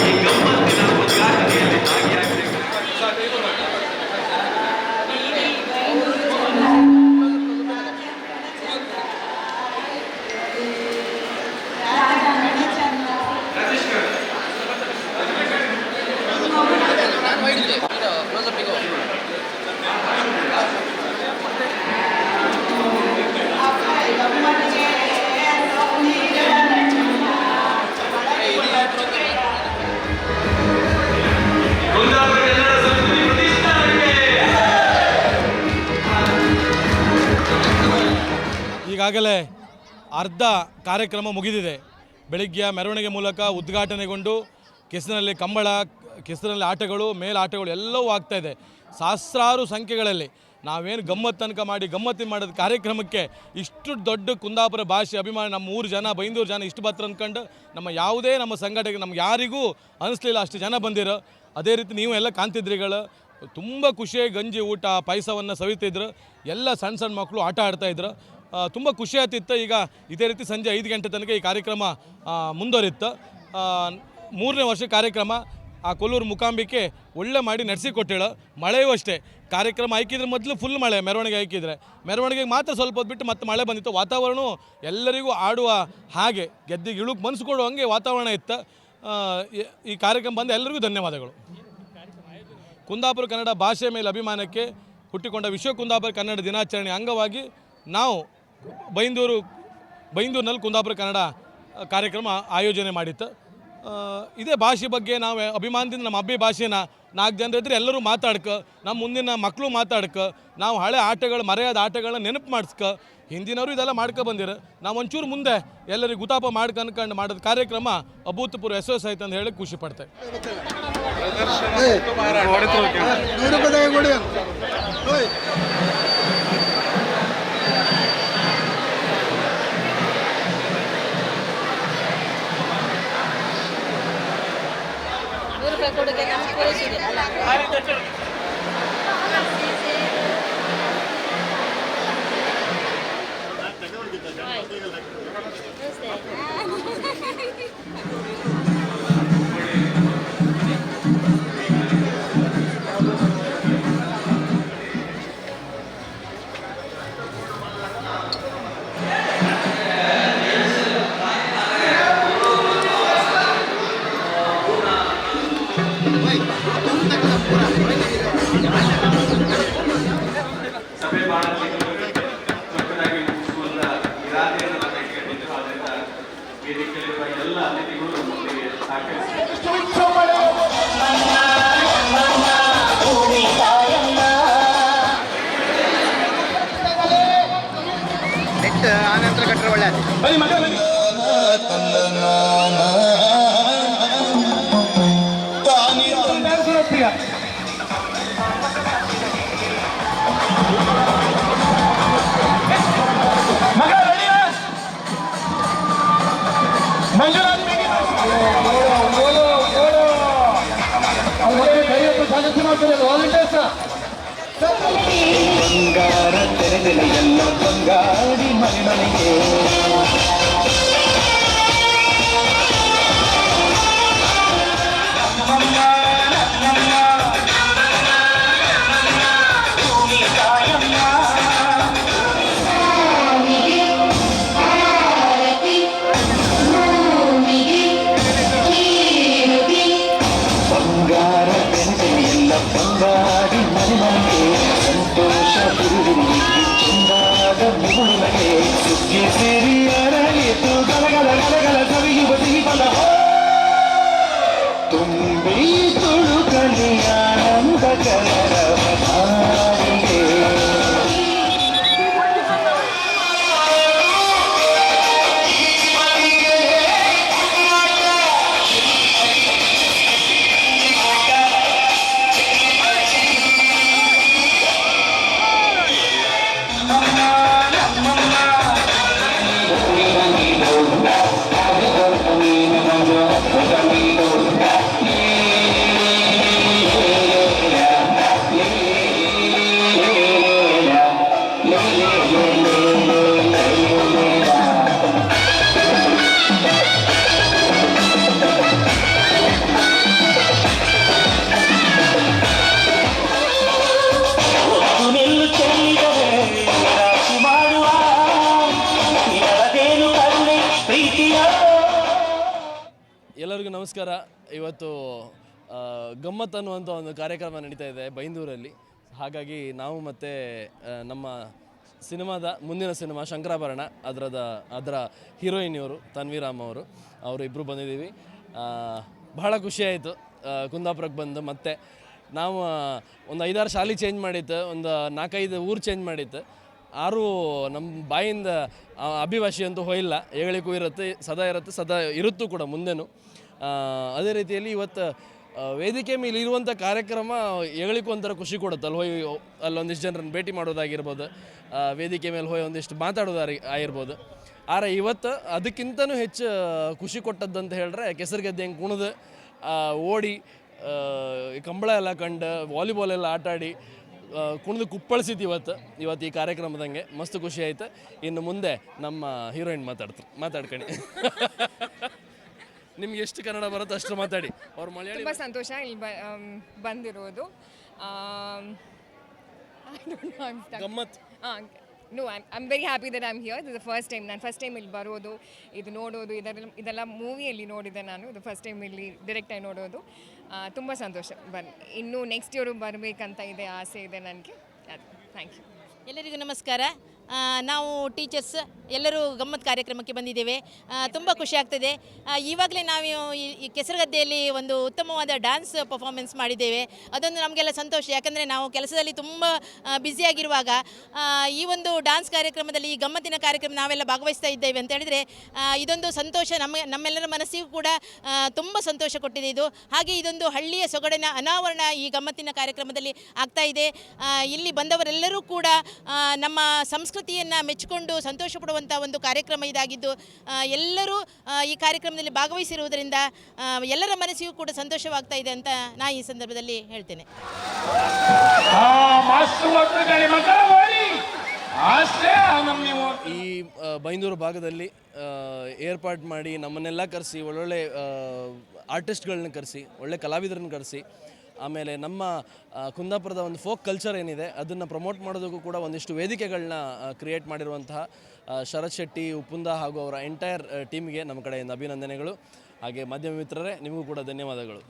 ಈ ಗಮ್ಮತ್ತಿನ ಉದ್ಘಾಟನೆಯಲ್ಲಿ ಭಾಗಿಯಾಗಬೇಕು. ಈಗಾಗಲೇ ಅರ್ಧ ಕಾರ್ಯಕ್ರಮ ಮುಗಿದಿದೆ. ಬೆಳಿಗ್ಗೆ ಮೆರವಣಿಗೆ ಮೂಲಕ ಉದ್ಘಾಟನೆಗೊಂಡು ಕೆಸರಿನಲ್ಲಿ ಕಂಬಳ, ಕೆಸರಿನಲ್ಲಿ ಆಟಗಳು, ಮೇಲಾಟಗಳು ಎಲ್ಲವೂ ಆಗ್ತಾಯಿದೆ. ಸಹಸ್ರಾರು ಸಂಖ್ಯೆಗಳಲ್ಲಿ ನಾವೇನು ಗಮ್ಮತ್ತು ಮಾಡೋದು ಕಾರ್ಯಕ್ರಮಕ್ಕೆ ಇಷ್ಟು ದೊಡ್ಡ ಕುಂದಾಪುರ ಭಾಷೆ ಅಭಿಮಾನ ನಮ್ಮ ಊರು ಜನ, ಬೈಂದೂರು ಜನ ಇಷ್ಟು ಬತ್ರ ಅಂದ್ಕೊಂಡು ನಮ್ಮ ಸಂಘಟನೆಗೆ ನಮ್ಗೆ ಯಾರಿಗೂ ಅನಿಸ್ಲಿಲ್ಲ ಅಷ್ಟು ಜನ ಬಂದಿರೋ. ಅದೇ ರೀತಿ ನೀವು ಎಲ್ಲ ಕಾಣ್ತಿದ್ರಿಗಳು, ತುಂಬ ಖುಷಿಯಾಗಿ ಗಂಜಿ ಊಟ ಪಾಯಸವನ್ನು ಸವಿತಿದ್ರು. ಎಲ್ಲ ಸಣ್ಣ ಮಕ್ಕಳು ಆಟ ಆಡ್ತಾಯಿದ್ರು. ತುಂಬ ಖುಷಿ ಆಗ್ತಿತ್ತು. ಈಗ ಇದೇ ರೀತಿ ಸಂಜೆ 5 ಗಂಟೆ ತನಕ ಈ ಕಾರ್ಯಕ್ರಮ ಮುಂದುವರಿತ್ತು. 3ನೇ ವರ್ಷ ಕಾರ್ಯಕ್ರಮ. ಆ ಕೊಲ್ಲೂರು ಮೂಕಾಂಬಿಕೆ ಒಳ್ಳೆ ಮಾಡಿ ನಡೆಸಿಕೊಟ್ಟೇಳು. ಮಳೆಯೂ ಅಷ್ಟೇ. ಕಾರ್ಯಕ್ರಮ ಆಯ್ಕಿದ್ರೆ ಮೊದಲು ಫುಲ್ ಮಳೆ, ಮೆರವಣಿಗೆ ಆಯ್ಕಿದ್ರೆ ಮೆರವಣಿಗೆಗೆ ಮಾತ್ರ ಸ್ವಲ್ಪ ಹೊತ್ತು ಬಿಟ್ಟು ಮತ್ತೆ ಮಳೆ ಬಂದಿತ್ತು. ವಾತಾವರಣ ಎಲ್ಲರಿಗೂ ಆಡುವ ಹಾಗೆ, ಗೆದ್ದಿಗೆ ಇಳುಕ್ ಮನಸ್ಸು ಕೊಡುವ ಹಂಗೆ ವಾತಾವರಣ ಇತ್ತು. ಈ ಕಾರ್ಯಕ್ರಮ ಬಂದ ಎಲ್ಲರಿಗೂ ಧನ್ಯವಾದಗಳು. ಕುಂದಾಪುರ ಕನ್ನಡ ಭಾಷೆ ಮೇಲೆ ಅಭಿಮಾನಕ್ಕೆ ಹುಟ್ಟಿಕೊಂಡ ವಿಶ್ವ ಕುಂದಾಪುರ ಕನ್ನಡ ದಿನಾಚರಣೆ ಅಂಗವಾಗಿ ನಾವು ಬೈಂದೂರಿನಲ್ಲಿ ಕುಂದಾಪುರ ಕನ್ನಡ ಕಾರ್ಯಕ್ರಮ ಆಯೋಜನೆ ಮಾಡಿತ್ತು. ಇದೇ ಭಾಷೆ ಬಗ್ಗೆ ನಾವು ಅಭಿಮಾನದಿಂದ ನಮ್ಮ ಅಬ್ಬಿ ಭಾಷೆನ 4 ಜನರು ಇದ್ದರೆ ಎಲ್ಲರೂ ನಮ್ಮ ಮುಂದಿನ ಮಕ್ಕಳು ನಾವು ಹಳೆ ಆಟಗಳು, ಮರೆಯಾದ ಆಟಗಳನ್ನ ನೆನಪು ಹಿಂದಿನವರು ಇದೆಲ್ಲ ಬಂದಿರು. ನಾವು ಒಂಚೂರು ಮುಂದೆ ಎಲ್ಲರಿಗೂ ಗುತಾಪ ಮಾಡ್ಕೊಂಡು ಮಾಡೋದು ಕಾರ್ಯಕ್ರಮ ಅಭೂತಪೂರ್ವ ಯಶಸ್ಸು ಆಯ್ತು ಅಂತ ಹೇಳಿ ಖುಷಿ ಪಡ್ತೆ. ಕೊಡುಗೆ ನಮ್ಗೆ ಪೂರೈಸಿದೆ ಅಲ್ಲ. ಆನಂತರ ಕಟ್ಟರೆ ಒಳ್ಳೆಯದು. ಬಂಗಾರ ತೆರೆದೆಲೆ ಎಲ್ಲ ಬಂಗಾಡಿ ಮನೆಗೆ ತುಂಬಿ ತುಳುಕಲಿ ಆನಂದ ಕಲರವಧಾರಿಗೆ ನಮಸ್ಕಾರ. ಇವತ್ತು ಗಮ್ಮತ್ ಅನ್ನುವಂಥ ಒಂದು ಕಾರ್ಯಕ್ರಮ ನಡೀತಾ ಇದೆ ಬೈಂದೂರಲ್ಲಿ. ಹಾಗಾಗಿ ನಾವು ಮತ್ತು ನಮ್ಮ ಮುಂದಿನ ಸಿನಿಮಾ ಶಂಕರಾಭರಣ ಅದರ ಹೀರೋಯಿನ್ ಇವರು ತನ್ವಿರಾಮ್ ಅವರು ಇಬ್ಬರು ಬಂದಿದ್ದೀವಿ. ಬಹಳ ಖುಷಿಯಾಯಿತು ಕುಂದಾಪುರಕ್ಕೆ ಬಂದು. ಮತ್ತು ನಾವು ಒಂದು 5-6 ಶಾಲೆ ಚೇಂಜ್ ಮಾಡಿತ್ತು, ಒಂದು 4-5 ಊರು ಚೇಂಜ್ ಮಾಡಿತ್ತು. ಆರೂ ನಮ್ಮ ಬಾಯಿಂದ ಅಭಿಭಾಷೆ ಅಂತೂ ಹೋಯಿಲ್ಲ. ಹೇಳಲಿಕ್ಕೂ ಇರುತ್ತೆ, ಸದಾ ಇರುತ್ತೂ ಕೂಡ ಮುಂದೆನೂ. ಅದೇ ರೀತಿಯಲ್ಲಿ ಇವತ್ತು ವೇದಿಕೆ ಮೇಲೆ ಇರುವಂಥ ಕಾರ್ಯಕ್ರಮ ಹೇಳಲಿಕ್ಕೂ ಒಂಥರ ಖುಷಿ ಕೊಡುತ್ತೆ. ಅಲ್ಲೊಂದಿಷ್ಟು ಜನರನ್ನು ಭೇಟಿ ಮಾಡೋದಾಗಿರ್ಬೋದು, ವೇದಿಕೆ ಮೇಲೆ ಹೋಗಿ ಒಂದಿಷ್ಟು ಆಗಿರ್ಬೋದು. ಆದರೆ ಇವತ್ತು ಅದಕ್ಕಿಂತನೂ ಹೆಚ್ಚು ಖುಷಿ ಕೊಟ್ಟದ್ದಂತ ಹೇಳಿದ್ರೆ ಕೆಸರುಗದ್ದೆ ಹೆಂಗೆ ಕುಣಿದು ಓಡಿ ಕಂಬಳ ಎಲ್ಲ ಕಂಡು ವಾಲಿಬಾಲ್ ಎಲ್ಲ ಆಟಾಡಿ ಕುಣಿದು ಕುಪ್ಪಳಿಸಿದ್ದು ಇವತ್ತು ಈ ಕಾರ್ಯಕ್ರಮದಂಗೆ ಮಸ್ತ್ ಖುಷಿ ಆಯ್ತು. ಇನ್ನು ಮುಂದೆ ನಮ್ಮ ಹೀರೋಯಿನ್ ಮಾತಾಡ್ಕೊಂಡು ನಿಮ್ಗೆ ಎಷ್ಟು ಕನ್ನಡ ಬರುತ್ತೋ ಅಷ್ಟು ಮಾತಾಡಿ. ಅವ್ರು ಮಲಯಾಳಿ. ತುಂಬ ಸಂತೋಷ ಇಲ್ಲಿ ಬಂದಿರೋದು. ಗಮ್ಮತ್. No, I'm very happy that I'm here. This is the first time. ನಾನು ಫಸ್ಟ್ ಟೈಮ್ ಇಲ್ಲಿ ಬರೋದು, ಇದು ನೋಡೋದು, ಇದೆಲ್ಲ ಮೂವಿಯಲ್ಲಿ ನೋಡಿದೆ ನಾನು. ಇದು ಫಸ್ಟ್ ಟೈಮ್ ಇಲ್ಲಿ ಡೈರೆಕ್ಟಾಗಿ ನೋಡೋದು. ತುಂಬ ಸಂತೋಷ. ಇನ್ನೂ ನೆಕ್ಸ್ಟ್ ಇಯರು ಬರಬೇಕಂತ ಇದೆ, ಆಸೆ ಇದೆ ನನಗೆ. Thank you. ಎಲ್ಲರಿಗೂ ನಮಸ್ಕಾರ. ನಾವು ಟೀಚರ್ಸ್ ಎಲ್ಲರೂ ಗಮ್ಮತ್ ಕಾರ್ಯಕ್ರಮಕ್ಕೆ ಬಂದಿದ್ದೇವೆ. ತುಂಬ ಖುಷಿ ಆಗ್ತದೆ. ಈವಾಗಲೇ ನಾವು ಈ ಕೆಸರುಗದ್ದೆಯಲ್ಲಿ ಒಂದು ಉತ್ತಮವಾದ ಡ್ಯಾನ್ಸ್ ಪರ್ಫಾರ್ಮೆನ್ಸ್ ಮಾಡಿದ್ದೇವೆ. ಅದೊಂದು ನಮಗೆಲ್ಲ ಸಂತೋಷ. ಯಾಕಂದರೆ ನಾವು ಕೆಲಸದಲ್ಲಿ ತುಂಬ ಬ್ಯುಸಿಯಾಗಿರುವಾಗ ಈ ಒಂದು ಡ್ಯಾನ್ಸ್ ಕಾರ್ಯಕ್ರಮದಲ್ಲಿ, ಈ ಗಮ್ಮತ್ತಿನ ಕಾರ್ಯಕ್ರಮ ನಾವೆಲ್ಲ ಭಾಗವಹಿಸ್ತಾ ಇದ್ದೇವೆ ಅಂತ ಹೇಳಿದರೆ ಇದೊಂದು ಸಂತೋಷ. ನಮ್ಮೆಲ್ಲರ ಮನಸ್ಸಿಗೂ ಕೂಡ ತುಂಬ ಸಂತೋಷ ಕೊಟ್ಟಿದೆ ಇದು. ಹಾಗೆ ಇದೊಂದು ಹಳ್ಳಿಯ ಸೊಗಡಿನ ಅನಾವರಣ ಈ ಗಮ್ಮತ್ತಿನ ಕಾರ್ಯಕ್ರಮದಲ್ಲಿ ಆಗ್ತಾ ಇದೆ. ಇಲ್ಲಿ ಬಂದವರೆಲ್ಲರೂ ಕೂಡ ನಮ್ಮ ಸಂಸ್ಕೃತಿಯನ್ನು ಮೆಚ್ಚಿಕೊಂಡು ಸಂತೋಷ ಪಡುವಂಥ ಒಂದು ಕಾರ್ಯಕ್ರಮ ಇದಾಗಿದ್ದು, ಎಲ್ಲರೂ ಈ ಕಾರ್ಯಕ್ರಮದಲ್ಲಿ ಭಾಗವಹಿಸಿರುವುದರಿಂದ ಎಲ್ಲರ ಮನಸ್ಸಿಗೂ ಕೂಡ ಸಂತೋಷವಾಗ್ತಾ ಇದೆ ಅಂತ ನಾನು ಈ ಸಂದರ್ಭದಲ್ಲಿ ಹೇಳ್ತೇನೆ. ಈ ಬೈಂದೂರು ಭಾಗದಲ್ಲಿ ಏರ್ಪಾಡು ಮಾಡಿ ನಮ್ಮನ್ನೆಲ್ಲ ಕರೆಸಿ, ಒಳ್ಳೊಳ್ಳೆ ಆರ್ಟಿಸ್ಟ್ಗಳನ್ನ ಕರೆಸಿ, ಒಳ್ಳೆ ಕಲಾವಿದರನ್ನು ಕರೆಸಿ, ಆಮೇಲೆ ನಮ್ಮ ಕುಂದಾಪುರದ ಒಂದು ಫೋಕ್ ಕಲ್ಚರ್ ಏನಿದೆ ಅದನ್ನು ಪ್ರಮೋಟ್ ಮಾಡೋದಕ್ಕೂ ಕೂಡ ಒಂದಿಷ್ಟು ವೇದಿಕೆಗಳನ್ನ ಕ್ರಿಯೇಟ್ ಮಾಡಿರುವಂತಹ ಶರತ್ ಶೆಟ್ಟಿ, ಉಪ್ಪುಂದ ಹಾಗೂ ಅವರ ಎಂಟೈರ್ ಟೀಮ್ಗೆ ನಮ್ಮ ಕಡೆಯಿಂದ ಅಭಿನಂದನೆಗಳು. ಹಾಗೆ ಮಾಧ್ಯಮ ಮಿತ್ರರೇ, ನಿಮಗೂ ಕೂಡ ಧನ್ಯವಾದಗಳು.